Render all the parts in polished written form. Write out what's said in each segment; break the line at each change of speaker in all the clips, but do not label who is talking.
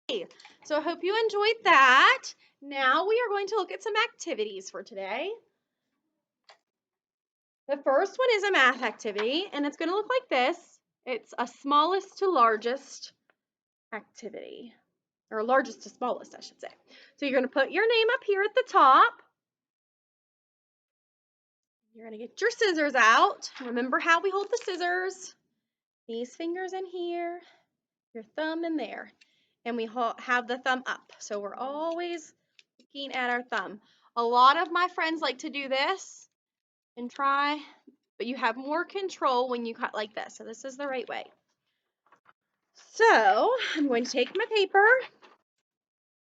So I hope you enjoyed that. Now we are going to look at some activities for today. The first one is a math activity, and it's going to look like this. It's a smallest to largest activity, or largest to smallest, I should say. So you're going to put your name up here at the top. You're going to get your scissors out. Remember how we hold the scissors. These fingers in here, your thumb in there, and we have the thumb up. So we're always looking at our thumb. A lot of my friends like to do this and try, but you have more control when you cut like this. So this is the right way. So I'm going to take my paper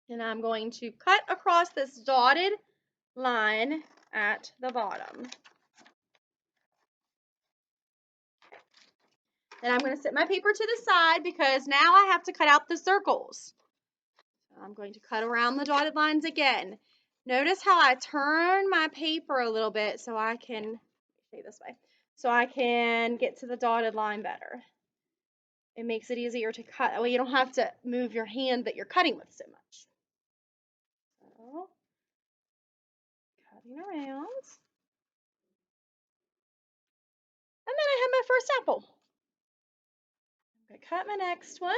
and I'm going to cut across this dotted line at the bottom. Then I'm going to set my paper to the side because now I have to cut out the circles. So I'm going to cut around the dotted lines again. Notice how I turn my paper a little bit so I can, stay this way, so I can get to the dotted line better. It makes it easier to cut. That way you don't have to move your hand that you're cutting with so much. So, cutting around. And then I have my first apple. I'm going to cut my next one.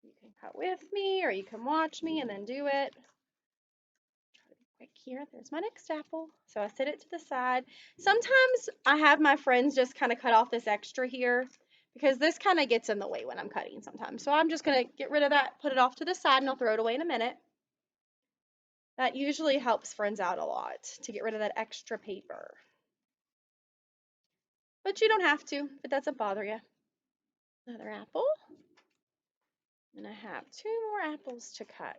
You can cut with me or you can watch me and then do it. Try to be quick here. There's my next apple. So I set it to the side. Sometimes I have my friends just kind of cut off this extra here because this kind of gets in the way when I'm cutting sometimes. So I'm just going to get rid of that, put it off to the side, and I'll throw it away in a minute. That usually helps friends out a lot to get rid of that extra paper. But you don't have to, if it doesn't bother you. Another apple. And I have 2 more apples to cut.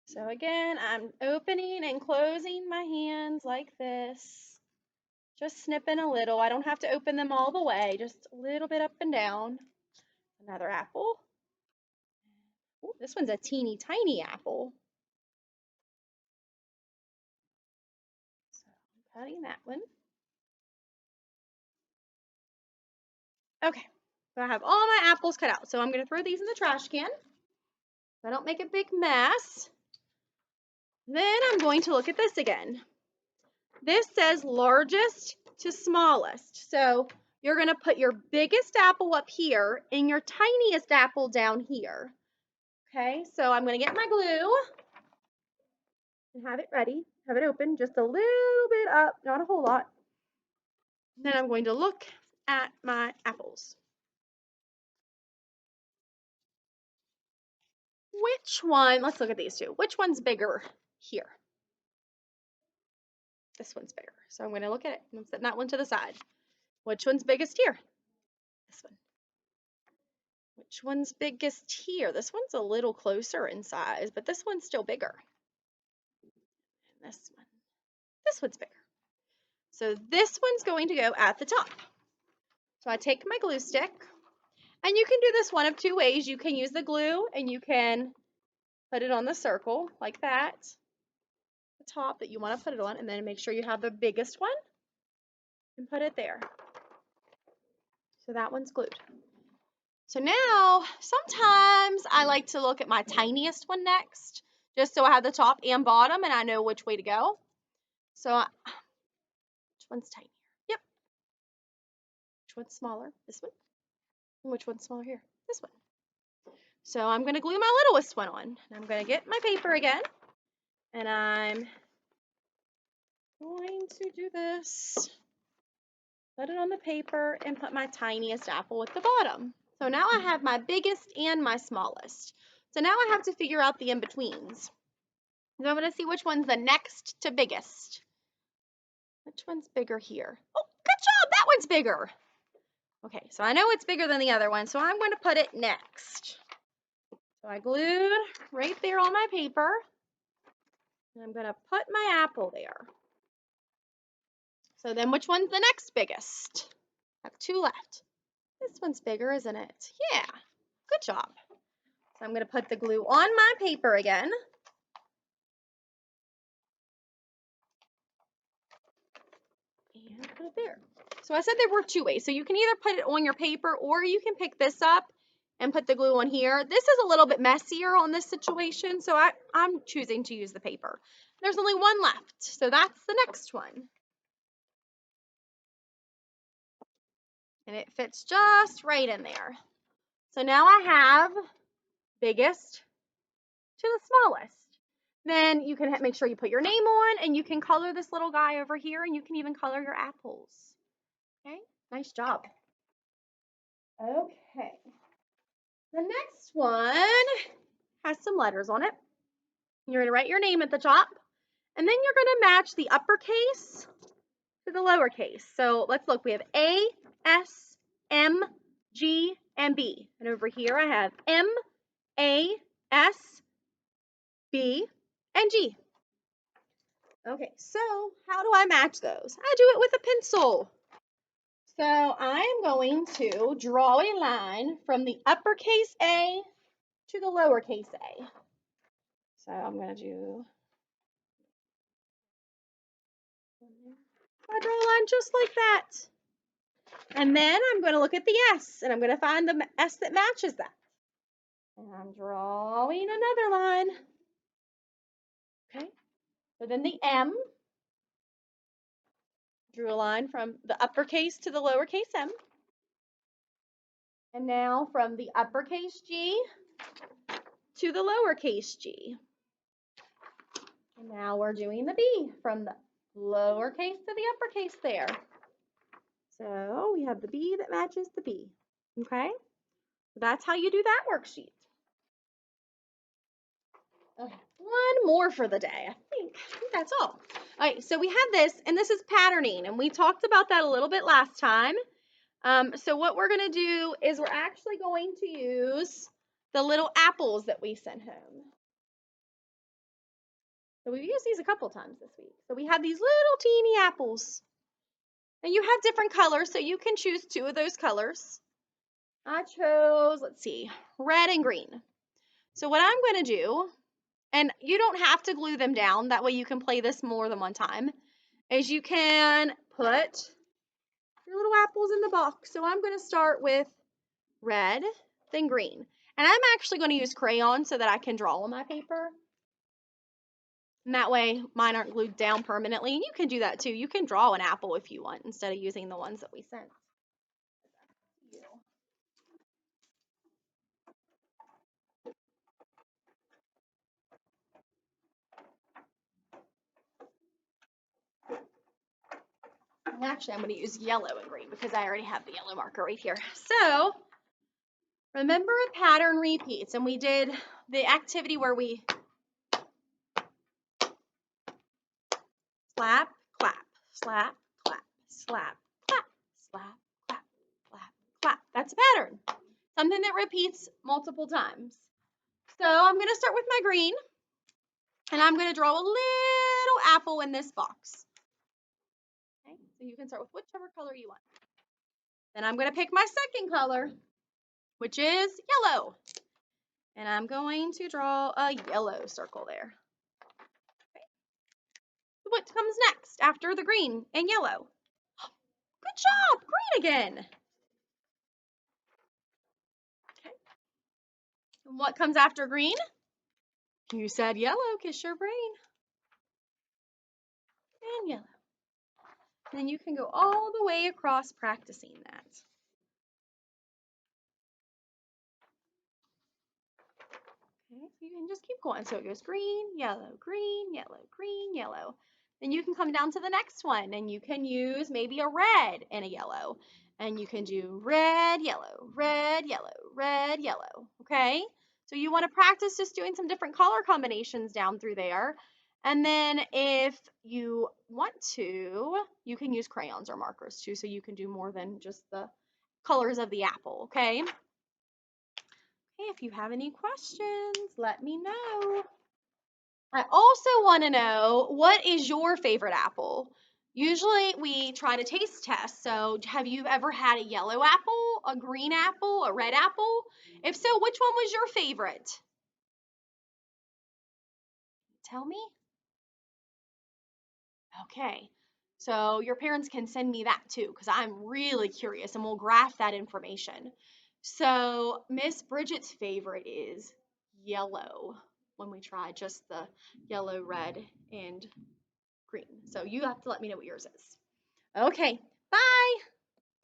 So again, I'm opening and closing my hands like this. Just snipping a little. I don't have to open them all the way, just a little bit up and down. Another apple. Ooh, this one's a teeny tiny apple. So I'm cutting that one. Okay, so I have all my apples cut out. So I'm going to throw these in the trash can so I don't make a big mess. Then I'm going to look at this again. This says largest to smallest. So you're going to put your biggest apple up here and your tiniest apple down here. Okay, so I'm going to get my glue and have it ready. Have it open just a little bit up, not a whole lot. Then I'm going to look at my apples. Which one, let's look at these two. Which one's bigger here? This one's bigger. So I'm going to look at it. I'm setting that one to the side. Which one's biggest here? This one. Which one's biggest here? This one's a little closer in size, but this one's still bigger. And this one. This one's bigger. So this one's going to go at the top. So I take my glue stick, and you can do this one of 2 ways. You can use the glue, and you can put it on the circle like that, the top that you want to put it on, and then make sure you have the biggest one and put it there. So that one's glued. So now, sometimes I like to look at my tiniest one next, just so I have the top and bottom and I know which way to go. So, which one's tinier? Yep. Which one's smaller? This one. And which one's smaller here? This one. So I'm going to glue my littlest one on. I'm going to get my paper again, and I'm going to do this. Put it on the paper and put my tiniest apple at the bottom. So now I have my biggest and my smallest. So now I have to figure out the in-betweens. So I'm going to see which one's the next to biggest. Which one's bigger here? Oh, good job! That one's bigger. Okay, so I know it's bigger than the other one, so I'm going to put it next. So I glued right there on my paper. And I'm going to put my apple there. So then which one's the next biggest? I have 2 left. This one's bigger, isn't it? Yeah, good job. So I'm going to put the glue on my paper again. And put it there. So I said there were 2 ways. So you can either put it on your paper or you can pick this up and put the glue on here. This is a little bit messier on this situation, so I'm choosing to use the paper. There's only one left, so that's the next one. And it fits just right in there. So now I have biggest to the smallest. Then you can make sure you put your name on, and you can color this little guy over here, and you can even color your apples. Okay, nice job. Okay, the next one has some letters on it. You're going to write your name at the top, and then you're going to match the uppercase to the lowercase. So let's look. We have A, S, M, G, and B. And over here I have M, A, S, B, and G. Okay, so how do I match those? I do it with a pencil. So I'm going to draw a line from the uppercase A to the lowercase a. So I'm going to do, I draw a line just like that. And then I'm going to look at the S, and I'm going to find the S that matches that. And I'm drawing another line. Okay, so then the M, drew a line from the uppercase to the lowercase m. And now from the uppercase G to the lowercase g. And now we're doing the B from the lowercase to the uppercase there. So we have the B that matches the B. Okay, so that's how you do that worksheet. Okay, one more for the day. I think that's all. All right, so we have this, and this is patterning, and we talked about that a little bit last time. So what we're going to do is we're actually going to use the little apples that we sent home. So we've used these a couple times this week. So we have these little teeny apples. And you have different colors, so you can choose 2 of those colors. I chose, let's see, red and green. So what I'm going to do, and you don't have to glue them down, that way you can play this more than one time, is you can put your little apples in the box. So I'm going to start with red, then green. And I'm actually going to use crayon so that I can draw on my paper. And that way mine aren't glued down permanently. And you can do that too. You can draw an apple if you want instead of using the ones that we sent. Actually, I'm going to use yellow and green because I already have the yellow marker right here. So remember, a pattern repeats, and we did the activity where we slap, clap, slap, clap, slap, clap, slap, clap, slap, clap. That's a pattern, something that repeats multiple times. So I'm going to start with my green, and I'm going to draw a little apple in this box. Okay, so you can start with whichever color you want. Then I'm going to pick my second color, which is yellow. And I'm going to draw a yellow circle there. Okay. What comes next after the green and yellow? Good job, green again. Okay. And what comes after green? You said yellow, kiss your brain. And yellow. And then you can go all the way across practicing that. Okay, so you can just keep going. So it goes green, yellow, green, yellow, green, yellow. Then you can come down to the next one, and you can use maybe a red and a yellow. And you can do red, yellow, red, yellow, red, yellow. Okay? So you want to practice just doing some different color combinations down through there. And then if you want to, you can use crayons or markers too, so you can do more than just the colors of the apple. Okay? If you have any questions, let me know. I also want to know, what is your favorite apple? Usually we try to taste test. So have you ever had a yellow apple, a green apple, a red apple? If so, which one was your favorite? Tell me. Okay. So your parents can send me that too, because I'm really curious, and we'll graph that information. So Miss Bridget's favorite is yellow when we try just the yellow, red, and green. So you have to let me know what yours is. Okay, bye.